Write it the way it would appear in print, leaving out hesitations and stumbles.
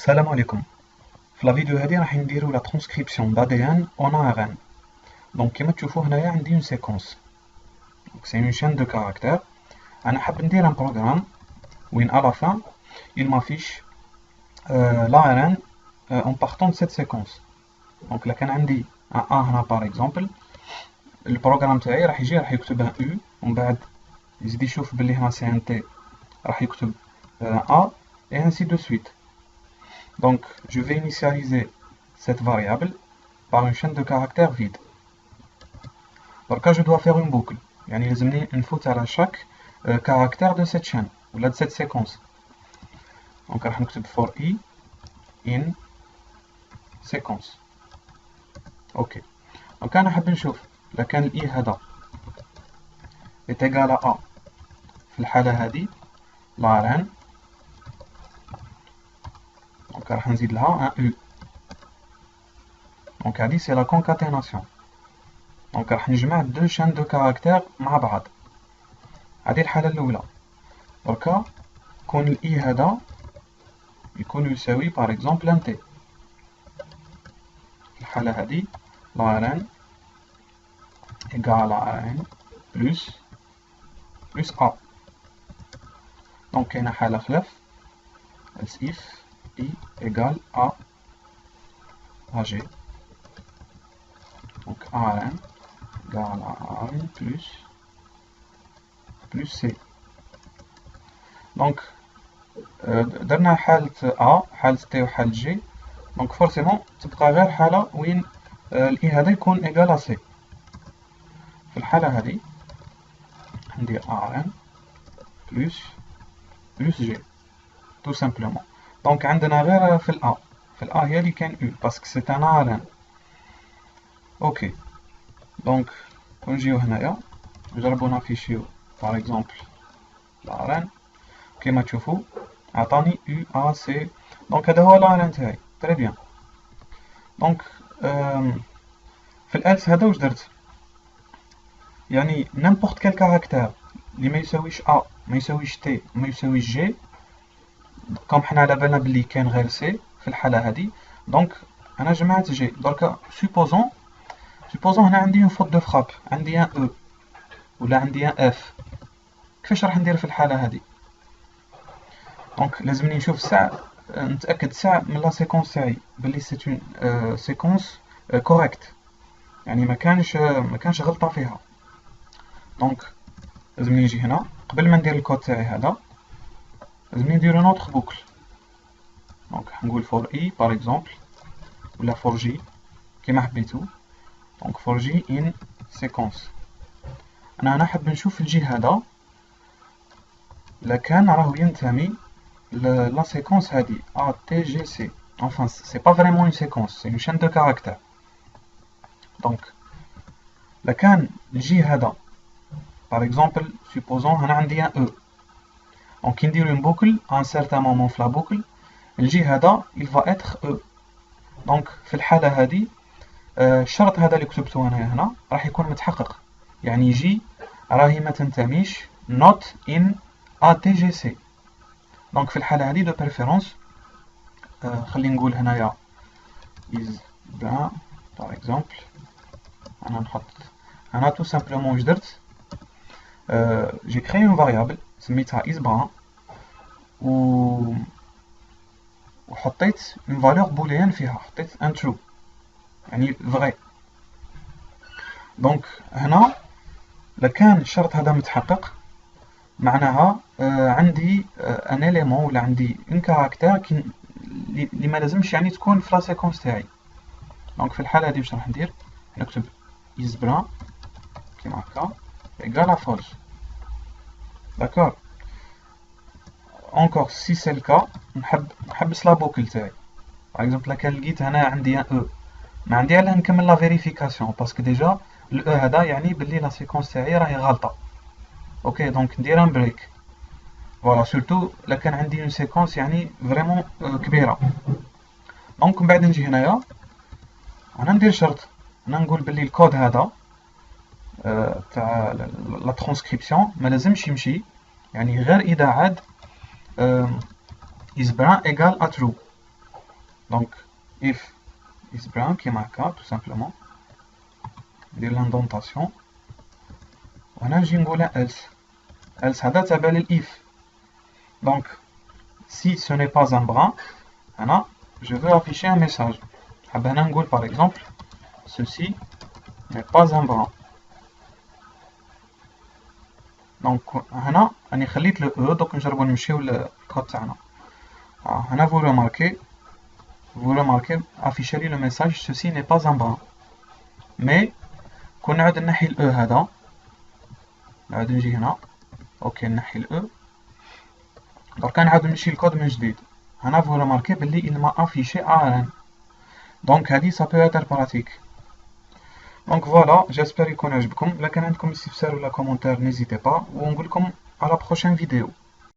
السلام عليكم. في لا فيديو هذه راح نديرو لا ترانسكريبسيون d'ADN en ARN. دونك كيما تشوفوا هنايا عندي اون سيكونس، دونك سي اون chaîne de caractères. انا حاب ندير ان بروغرام وين à la fin il m'affiche l'ARN en partant de cette séquence. دونك الا كان عندي ان A هنا باغ اكزومبل، البروغرام تاعي راح يكتب ان U ومن بعد يزيد يشوف بلي هنا سي ان T راح يكتب A et ainsi de suite. Donc, je vais initialiser cette variable par une chaîne de caractères vide. Donc là, je dois faire une boucle. يعني لازمني نفوت على chaque caractère de cette chaîne ou de cette séquence. Donc راح نكتب for i in séquence. Ok. Donc أنا حاب نشوف إذا كان ال i هذا est égal à a في الحالة هذه l'ARN. Donc راح نزيد لها un u. Donc هذه c'est la concaténation. دونك راح نجمع دو شان دو كاركتير مع بعض. هذه الحالة الأولى. دركا كون الإي هذا يكون يساوي باغ إكزومبل ان تي. في الحالة هذه لارن إيكال ان بلوس أ. دونك كاينة حالة خلاف else if إي إيكال أ جي. دونك ان إيكال ان بلوس سي. دونك درنا حالة A حالة T وحالة G. دونك فورسيمون تبقى غير حالة وين الإي هذا يكون إيكال سي. في الحالة هذه ندير ARN بلوس G تو سامبلومون. دونك عندنا غير في الأ، في الأ هي اللي كاين U باسكو سي ان ARN. اوكي. دونك كون نجيو هنايا نجربو نافيشيو باغ اكزومبل الARN كيما تشوفوا عطاني U A C. دونك هذا هو الARN تاعي. تري بيان. دونك في الالس هذا واش درت؟ يعني نيمبورت كال كاركتير اللي ما يساويش A ما يساويش T ما يساويش G، كوم حنا على بالنا بلي كاين غير C في الحالة هذه. دونك انا جمعت G. دركا سوبوزون هنا عندي اون فوت دو فراب، عندي ان او ولا عندي ان اف. كيفاش راح ندير في الحالة هذه؟ دونك لازمني نشوف ساعة نتأكد ساعة من لا سيكونس تاعي بلي سي اون سيكونس كوريكت، يعني ما كانش غلطة فيها. دونك لازمني نجي هنا قبل ما ندير الكود تاعي هذا لازمني ندير اون اوتر بوكل. دونك نقول فور اي باغ اكزومبل ولا فور جي كيما حبيتو. دونك فور جي ان سيكونس. انا هنا حاب نشوف الجي هذا لا كان راهو ينتمي la séquence هذه ATGC. Enfin, c'est pas vraiment une séquence, c'est une chaîne de caractères. Donc, là كان الجي هذا par exemple, supposons هنا عندي un E. Donc, ندير une boucle à un certain moment في la boucle الجي هذا il va être E. Donc, في الحالة هذه الشرط هذا اللي كتبته أنا هنا راح يكون متحقق، يعني جي راهي ما تنتميش not in ATGC. دونك في الحالة هذه دو بريفيرونس خلينا نقول هنايا is brun باغ اكزومبل. انا نحط انا تو سامبلومون واش درت، جي كريي اون فاريابل سميتها is brun وحطيت اون فالور بوليان فيها، حطيت ان true يعني فغي. دونك هنا لكان الشرط هذا متحقق معناها عندي ان اليمون ولا عندي اون كاركتير اللي ما لازمش يعني تكون في لا سيكونس تاعي. دونك في الحاله هذه واش راح ندير؟ نكتب is brun كيما هكا ايكال فولس. داكور. اونكور سي سي الكا نحبس لا بوكل تاعي. باغ اكزومبل كان لقيت هنا عندي ان او ما عندي علاه نكمل لا فيريفيكاسيون باسكو ديجا الاو هذا يعني بلي لا سيكونس تاعي راهي غلطه. اوكي. دونك ندير ان بريك فوالا سورتو الا كان عندي اون سيكونس يعني فريمون كبيره. دونك من بعد نجي هنايا انا ندير شرط، انا نقول بلي الكود هذا تاع لا ترانسكريبسيون ما لازمش يمشي، يعني غير اذا عاد is brun égal à true. Donc, if is brown كيما هكا tout simplement. ندير l'indentation. وهنا نجي نقولها else. else هذا تابع للif. Donc, si ce n'est pas un brun, هنا je veux afficher un message. حاب هنا نقول par exemple ceci n'est pas un brun. دونك هنا راني خليت لو او. دوك نجربو نمشيو للكود تاعنا. هنا vous remarquez afficher لي لو ميساج ceci n'est pas un brun. مي كون نعاود نحي الاو هذا، نعاود نجي هنا اوكي نحي الاو. دركا نعاود نمشي للكود من جديد. هنا vous remarquez بلي il m'a affiché AN. دونك هذه ça peut être pratique. Donc voilà, j'espère يكون عجبكم. إلا كان عندكم استفسار ولا كومنتير n'hésitez pas. ونقولكم à la prochaine vidéo.